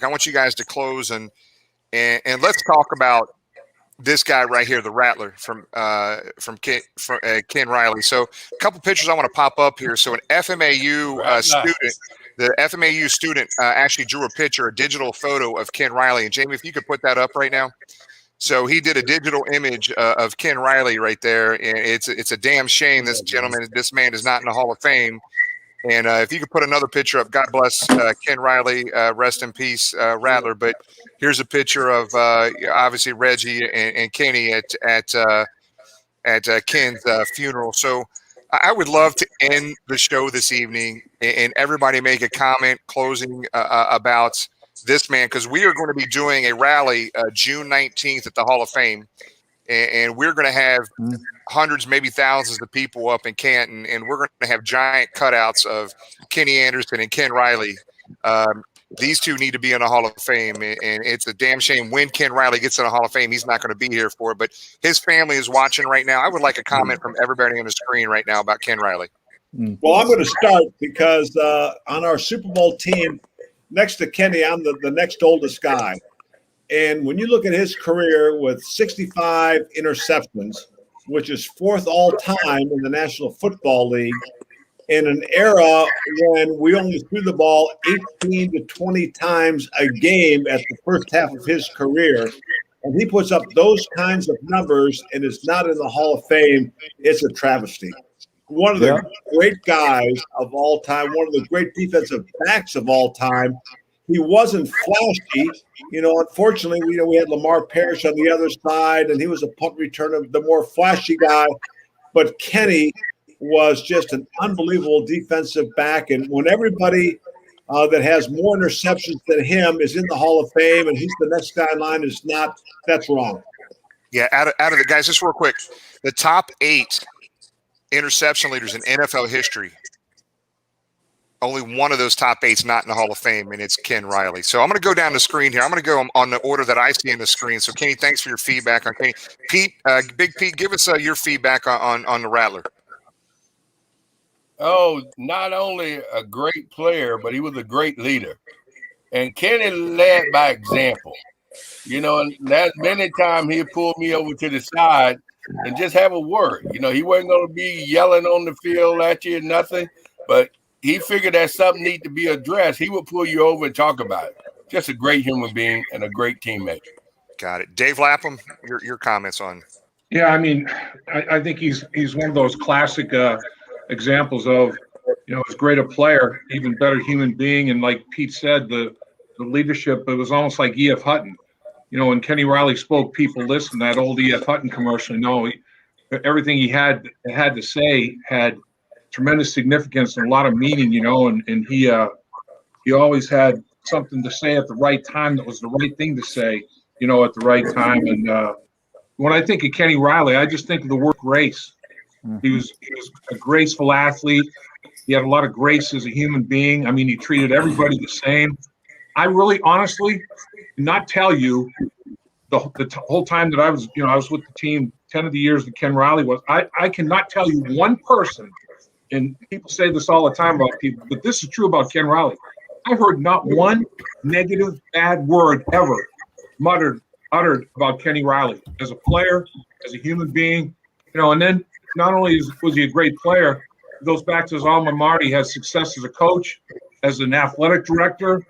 I want you guys to close and let's talk about this guy right here, the Rattler from Ken Riley. So a couple pictures I want to pop up here. So an FMAU student, the FMAU student actually drew a picture, a digital photo of Ken Riley. And Jamie, if you could put that up right now. So he did a digital image of Ken Riley right there, and it's a damn shame this man is not in the Hall of Fame. And if you could put another picture up, God bless Ken Riley, rest in peace, Rattler. But here's a picture of obviously Reggie and Kenny at Ken's funeral. So I would love to end the show this evening and everybody make a comment closing about this man, because we are going to be doing a rally June 19th at the Hall of Fame, and we're going to have hundreds, maybe thousands of people up in Canton, and we're going to have giant cutouts of Kenny Anderson and Ken Riley. These two need to be in the Hall of Fame, and it's a damn shame when Ken Riley gets in the Hall of Fame, he's not going to be here for it, but his family is watching right now. I would like a comment from everybody on the screen right now about Ken Riley. Well, I'm going to start because on our Super Bowl team, next to Kenny, I'm the next oldest guy. And when you look at his career with 65 interceptions, which is fourth all time in the National Football League, in an era when we only threw the ball 18 to 20 times a game at the first half of his career, and he puts up those kinds of numbers and is not in the Hall of Fame, it's a travesty. One of the great guys of all time, one of the great defensive backs of all time. He wasn't flashy. Unfortunately, we had Lamar Parrish on the other side, and he was a punt returner, the more flashy guy. But Kenny was just an unbelievable defensive back. And when everybody that has more interceptions than him is in the Hall of Fame and he's the next guy in line is not, that's wrong. Yeah, out of the guys, just real quick, the top 8 interception leaders in NFL history, only one of those top 8's not in the Hall of Fame, and it's Ken Riley. So I'm going to go down the screen here. I'm going to go on the order that I see in the screen. So, Kenny, thanks for your feedback on Kenny. Pete, Big Pete, give us your feedback on the Rattler. Oh, not only a great player, but he was a great leader. And Kenny led by example. And that many times he'd pull me over to the side and just have a word. He wasn't going to be yelling on the field at you or nothing, but he figured that something needed to be addressed. He would pull you over and talk about it. Just a great human being and a great teammate. Got it. Dave Lapham, your comments on. Yeah, I mean, I think he's one of those classic examples of, as great a player, even better human being. And like Pete said, the leadership, it was almost like E.F. Hutton. When Kenny Riley spoke, people listened. That old E.F. Hutton commercial, everything he had to say had tremendous significance and a lot of meaning, and he always had something to say at the right time that was the right thing to say, at the right time. And when I think of Kenny Riley, I just think of the word grace. He was a graceful athlete. He had a lot of grace as a human being. I mean, he treated everybody the same. I really, honestly, not tell you the whole time that I was with the team, 10 of the years that Ken Riley was, I cannot tell you one person, and people say this all the time about people, but this is true about Ken Riley. I heard not one negative, bad word ever uttered about Kenny Riley as a player, as a human being, and then not only was he a great player, it goes back to his alma mater. He has success as a coach, as an athletic director.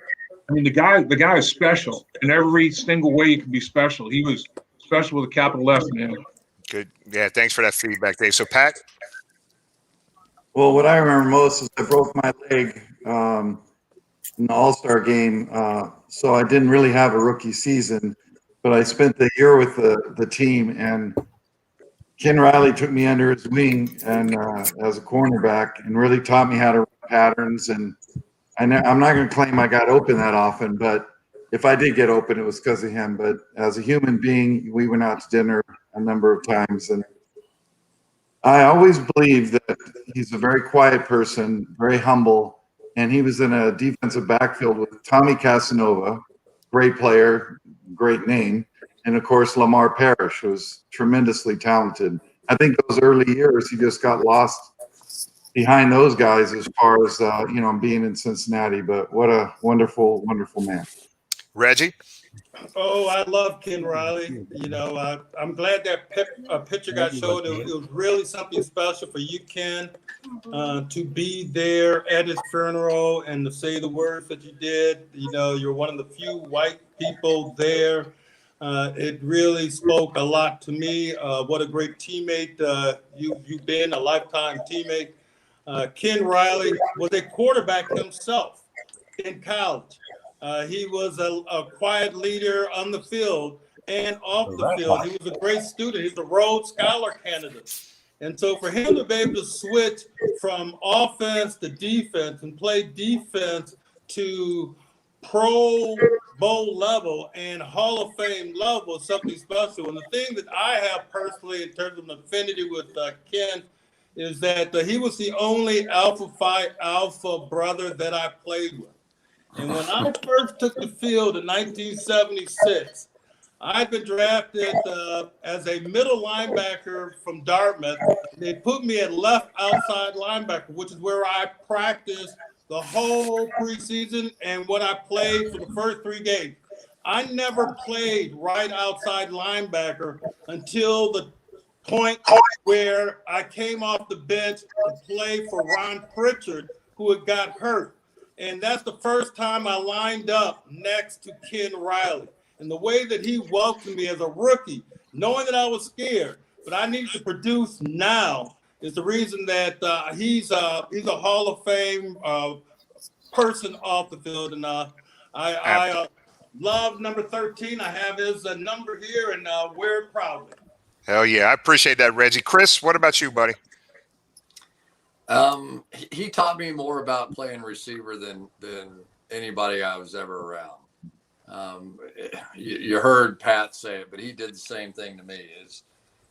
I mean, the guy is special in every single way you can be special. He was special with a capital S, man. Good. Yeah, thanks for that feedback, Dave. So, Pat? Well, what I remember most is I broke my leg in the All-Star game, so I didn't really have a rookie season, but I spent the year with the team, and Ken Riley took me under his wing and as a cornerback and really taught me how to run patterns. And I'm not going to claim I got open that often, but if I did get open, it was because of him. But as a human being, we went out to dinner a number of times, and I always believe that he's a very quiet person, very humble, and he was in a defensive backfield with Tommy Casanova, great player, great name, and of course Lamar Parrish, who was tremendously talented. I think those early years he just got lost behind those guys as far as being in Cincinnati. But what a wonderful, wonderful man. Reggie? Oh, I love Ken Riley. You know, I'm glad that picture got showed. It was really something special for you, Ken, to be there at his funeral and to say the words that you did. You know, you're one of the few white people there. It really spoke a lot to me. What a great teammate you've been, a lifetime teammate. Ken Riley was a quarterback himself in college. He was a quiet leader on the field and off the field. He was a great student. He's a Rhodes Scholar candidate. And so for him to be able to switch from offense to defense and play defense to Pro Bowl level and Hall of Fame level is something special. And the thing that I have personally in terms of an affinity with Ken is that he was the only Alpha Phi Alpha brother that I played with. And when I first took the field in 1976, I'd been drafted as a middle linebacker from Dartmouth. They put me at left outside linebacker, which is where I practiced the whole preseason and when I played for the first 3 games. I never played right outside linebacker until the point where I came off the bench to play for Ron Pritchard, who had got hurt. And that's the first time I lined up next to Ken Riley. And the way that he welcomed me as a rookie, knowing that I was scared, but I needed to produce now, is the reason that he's a Hall of Fame person off the field. And I love number 13. I have his number here and wear it proudly. Hell yeah. I appreciate that, Reggie. Chris, what about you, buddy? He taught me more about playing receiver than anybody I was ever around. You heard Pat say it, but he did the same thing to me. Is,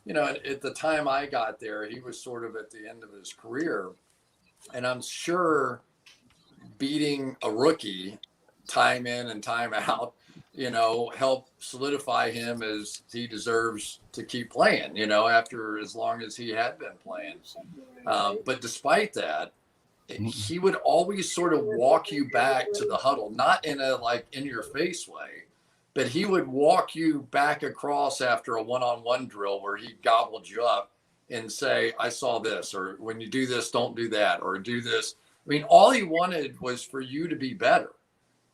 you know, at the time I got there, he was sort of at the end of his career, and I'm sure beating a rookie time in and time out, you know, helped solidify him as he deserves to keep playing, you know, after as long as he had been playing. But despite that, he would always sort of walk you back to the huddle, not in a like in your face way, but he would walk you back across after a one-on-one drill where he gobbled you up and say, I saw this, or when you do this, don't do that, or do this. I mean, all he wanted was for you to be better.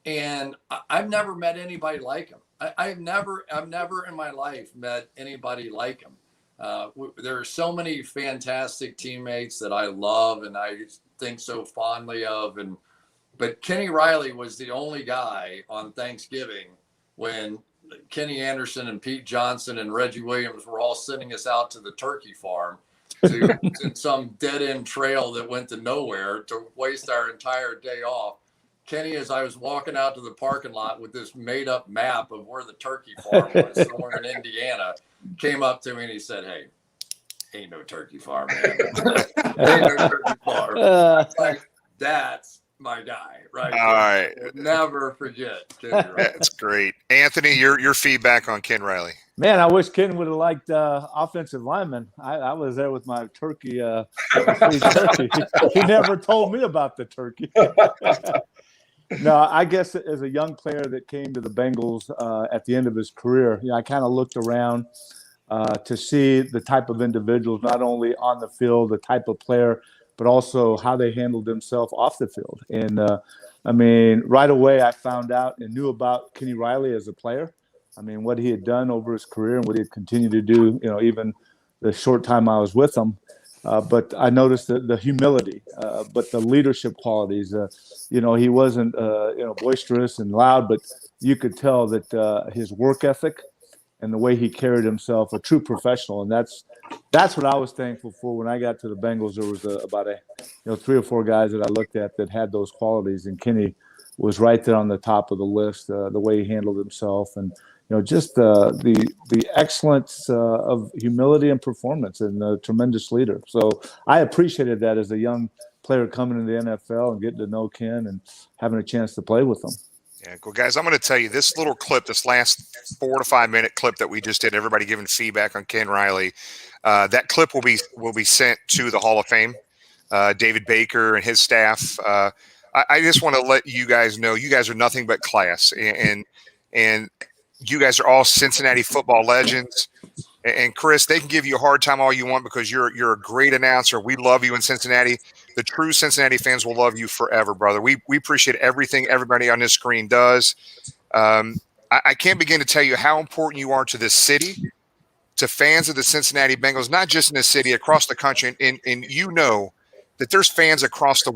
And I've never met anybody like him. I've never in my life met anybody like him. There are so many fantastic teammates that I love and I think so fondly of. But Kenny Riley was the only guy on Thanksgiving when Kenny Anderson and Pete Johnson and Reggie Williams were all sending us out to the turkey farm to some dead end trail that went to nowhere to waste our entire day off. Kenny, as I was walking out to the parking lot with this made up map of where the turkey farm was somewhere in Indiana, came up to me and he said, hey, ain't no turkey farm, man. Ain't no turkey farm. Like, that's my guy, right? All right. Never forget Kenny Riley. That's great. Anthony, your feedback on Ken Riley. Man, I wish Ken would have liked offensive linemen. I was there with my turkey, free turkey. He never told me about the turkey. No, I guess as a young player that came to the Bengals at the end of his career, you know, I kind of looked around to see the type of individuals, not only on the field, the type of player, but also how they handled themselves off the field. And, I mean, right away I found out and knew about Kenny Riley as a player. I mean, what he had done over his career and what he had continued to do, you know, even the short time I was with him. But I noticed the humility, but the leadership qualities. You know, he wasn't, you know, boisterous and loud, but you could tell that his work ethic and the way he carried himself, a true professional. And that's what I was thankful for when I got to the Bengals. There was about 3 or 4 guys that I looked at that had those qualities, and Kenny was right there on the top of the list. The way he handled himself, and you know, just the excellence of humility and performance, and a tremendous leader. So I appreciated that as a young player coming into the NFL and getting to know Ken and having a chance to play with him. Yeah, cool. Guys, I'm going to tell you this little clip, this last 4 to 5 minute clip that we just did, everybody giving feedback on Ken Riley. That clip will be sent to the Hall of Fame, David Baker and his staff. I just want to let you guys know you guys are nothing but class. And and you guys are all Cincinnati football legends. And Chris, they can give you a hard time all you want because you're a great announcer. We love you in Cincinnati. The true Cincinnati fans will love you forever, brother. We appreciate everything everybody on this screen does. I can't begin to tell you how important you are to this city, to fans of the Cincinnati Bengals, not just in this city, across the country. And you know that there's fans across the